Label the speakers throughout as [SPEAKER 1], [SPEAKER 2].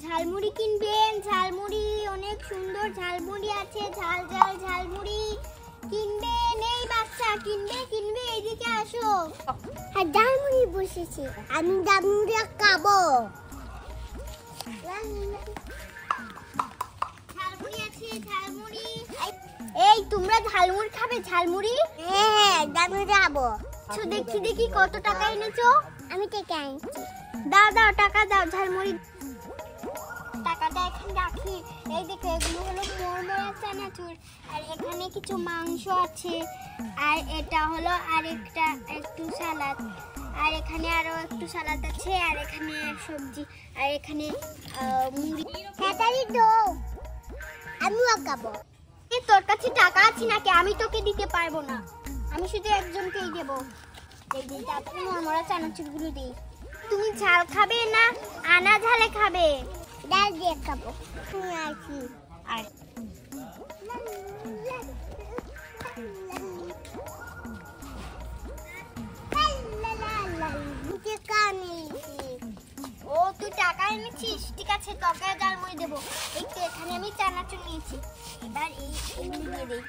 [SPEAKER 1] ঝালমুড়ি কিনবেন, ঝালমুড়ি অনেক সুন্দর ঝালমুড়ি আছে, ঝাল ঝাল ঝালমুড়ি কিনবেন। এই বাচ্চা কিনবে এদিকে আসো। হ্যাঁ ঝালমুড়ি বসেছি, আমি ঝালমুড়ি খাবো। ঝালমুড়ি আছে, ঝালমুড়ি। এই তোমরা ঝালমুড়ি খাবে? ঝালমুড়ি? হ্যাঁ ঝালমুড়ি খাবো। দেখি কত টাকা এনেছো? আমি টাকা এনেছি। দাও টাকা দাও, ঝালমুড়ি টাকাটা এখানে রাখি। এই দেখো এগুলো হলো মরমরা চানাচুর, আর এখানে কিছু মাংস আছে, আর এটা হলো আরেকটা একটু সালাদ, আর এখানে আরো একটু সালাদ আছে, আর এখানে সবজি, আর এখানে মুড়ি। খেতারি দাও, আমিও খাবো। তোর কাছে টাকা আছে নাকি? আমি তোকে দিতে পারবো না, আমি শুধু একজনকেই দেবো। এই যে তাড়াতাড়ি মরমরা চানাচুরগুলো দিই। তুমি ঝাল খাবে না আনা ঝালে খাবে? ডাল দিয়ে খাবো। তুমি আসি আর ও তুই টাকা এনেছিস? ঠিক আছে তোকে ঝালমুড়ি দেবো। এই তো এখানে আমি চানাচুর নিয়েছি, এবার এইগুলো দিয়ে দিই।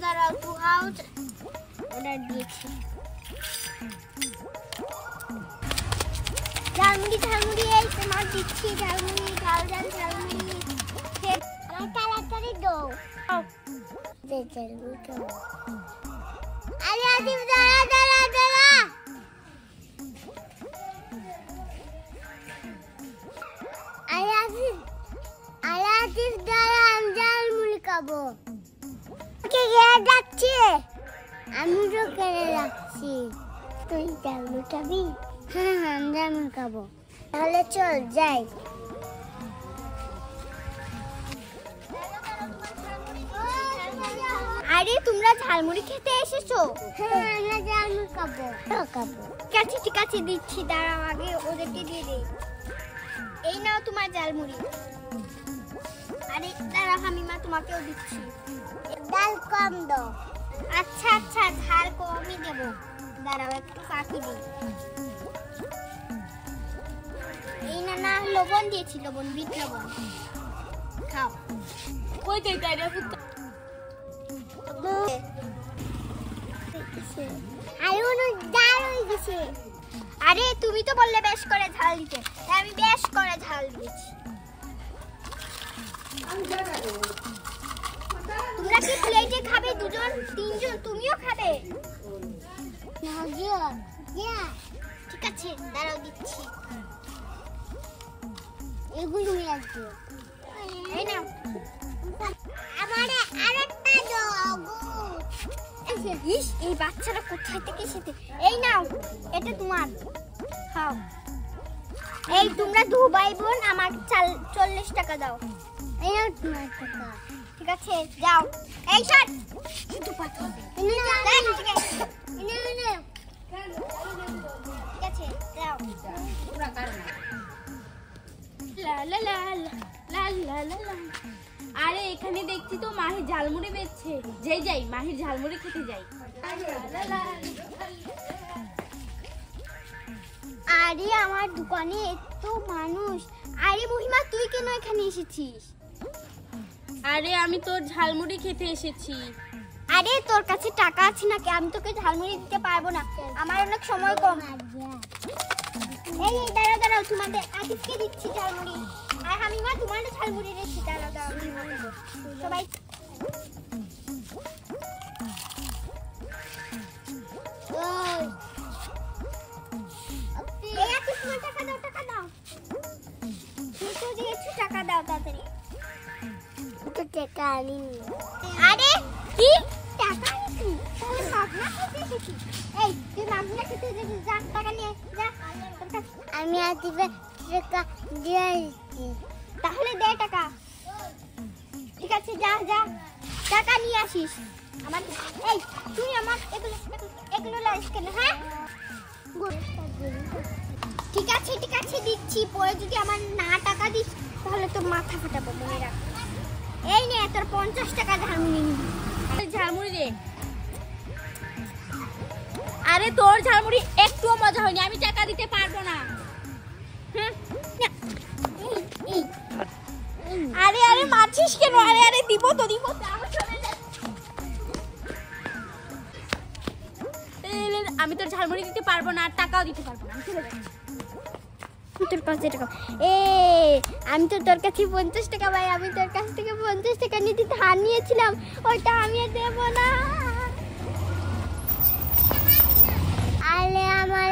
[SPEAKER 1] দাঁড়াও তু আউট অর্ডার দিয়েছি। ঝালমুড়ি এই তোমার দিচ্ছি, ঝালমুড়ি ঝাল ঝালমুড়ি। আমার তাড়াতাড়ি দাও। আরে আদিব দাঁড়া। আরে আদিব দাঁড়া, আমি ঝালমুড়ি খাবো। আমি তো কেড়ে রাখছি, তুই ঝালমুড়ি খাবি? হ্যাঁ আমি ঝালমুড়ি খাবো। তাহলে চল যাই। আরে তোমরা ঝালমুড়ি খেতে এসেছো? হ্যাঁ আমরা ঝালমুড়ি খাবো। ঠিক আছে দিচ্ছি, দাঁড়াও আগে ওদেরকে দিয়ে দেই। এই নাও তোমার ঝালমুড়ি। আরে দাঁড়াও হামিমা, তোমাকেও দিচ্ছি। ডাল কম দাও। আচ্ছা ঝাল কমই দেবো, দাঁড়াও একটু কাটি দিই। এই না লবণ দিয়েছি, লবণ বিট লবণ। খাও। কই তুই তাইরা পুত্র? আরে তুমি তো বললে বেশ করে ঝাল দিতে, তাই আমি বেশ করে ঝাল দিয়েছি। তোমরা কি প্লেটে খাবে? দুজন তিনজন? তুমিও খাবে? ঠিক আছে দাঁড়াও দিচ্ছি। এগুলো রাখবো। এই নাও আমারে আরেকটা দাও। এই বাচ্চারা কোথায় থেকে এসেছে? এই নাও এটা তোমার, খাও। এই তোমরা দু ভাই বোন আমার 40 টাকা দাও। এই নাও তোমার টাকা। ঠিক আছে যাও। এই শট শুধু পাঠা ঠিক আছে যাও।
[SPEAKER 2] আরে এখানে দেখছি তো মাহির ঝালমুড়ি বেচছে, যাই মাহির ঝালমুড়ি খেতে যাই।
[SPEAKER 1] আরে আমার দোকানে এত মানুষ। আরে মহিমা তুই কেন এখানে এসেছিস?
[SPEAKER 2] আরে আমি তোর ঝালমুড়ি খেতে এসেছি।
[SPEAKER 1] আরে তোর কাছে টাকা আছে নাকি? আমি তোকে ঝালমুড়ি দিতে পারবো না, আমার অনেক সময় কম। এই দাঁড়াও তোমাদের আদিবকে দিচ্ছি ঝালমুড়ি, আর হামিমা তোমার ঝালমুড়ি দিচ্ছি। দাঁড়াও সবাই। টাকা দাও তাড়াতাড়ি। আরে কি টাকা আনিস? তুই মাগনা খেতে এসেছিস? এই তুই মাগনা খেতে এসেছিস, যা টাকা নিয়ে যা। আমি আদিবে টাকা দিয়ে আসছি। তাহলে দে টাকা। ঠিক আছে যা টাকা নিয়ে আসিস। আমার এই তুই আমার এগুলো লাইস কেন? হ্যাঁ ঠিক আছে দিচ্ছি। পরে যদি আমার না টাকা দিস তাহলে তো মাথা ফাটাবো, মনে রাখ। এই নে তোর 50 টাকা ঝালমুড়ি নিবি।
[SPEAKER 2] ঝালমুড়ি রে তোর ঝালমুড়ি একটুও মজা হয়নি, আমি টাকা দিতে পারবো না। আরে আরে মারছিস কেন? আরে আরে দিব তো দিব তো, আমি তোর ঝালমুড়ি দিতে পারবো না, আর টাকাও দিতে পারবো না, আমি চলে যাচ্ছি।
[SPEAKER 1] তোর কাছে টাকা আমি তো তোর কাছে 50 টাকা ভাই, আমি তোর কাছ থেকে 50 টাকা নিতে ধার নিয়েছিলাম, ওইটা আমি আর দেবো না। আরে আমার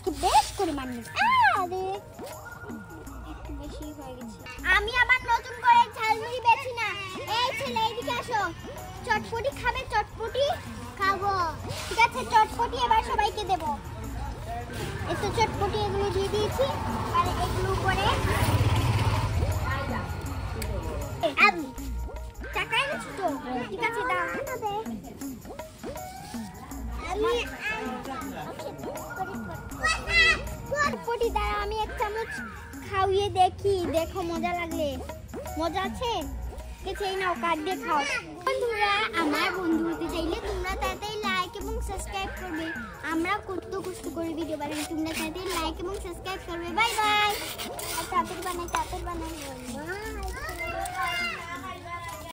[SPEAKER 1] কি বেশ করে মানিস। আরে একটু বেশি হয়ে গেছে। আমি আবার নতুন করে ঝালমুড়ি বেচি না। এই ছেলে এদিকে আসো, চটপটি খাবে? চটপটি খাবো, ঠিক আছে চটপটি এবার সবাইকে দেবো। একটু চটপটি এগুলো দিয়ে দিয়েছি, আর এগুলো করে টাকা এনেছি তো, ঠিক আছে দাও। আমি চটপটি দাও, আমি এক চামচ খাওয়িয়ে দেখি, দেখো মজা লাগলে। মজা আছে? এই নাও কার্ড দিয়ে খাও। বন্ধুরা, আমার বন্ধু হতে চাইলে তোমরা তাড়াতাড়ি লাইক এবং সাবস্ক্রাইব করবে। আমরা কত কষ্ট করে ভিডিও বানাই, তোমরা তাড়াতাড়ি লাইক এবং সাবস্ক্রাইব করবে। Bye bye. আর তাড়াতাড়ি বানাই, তাড়াতাড়ি বানাই।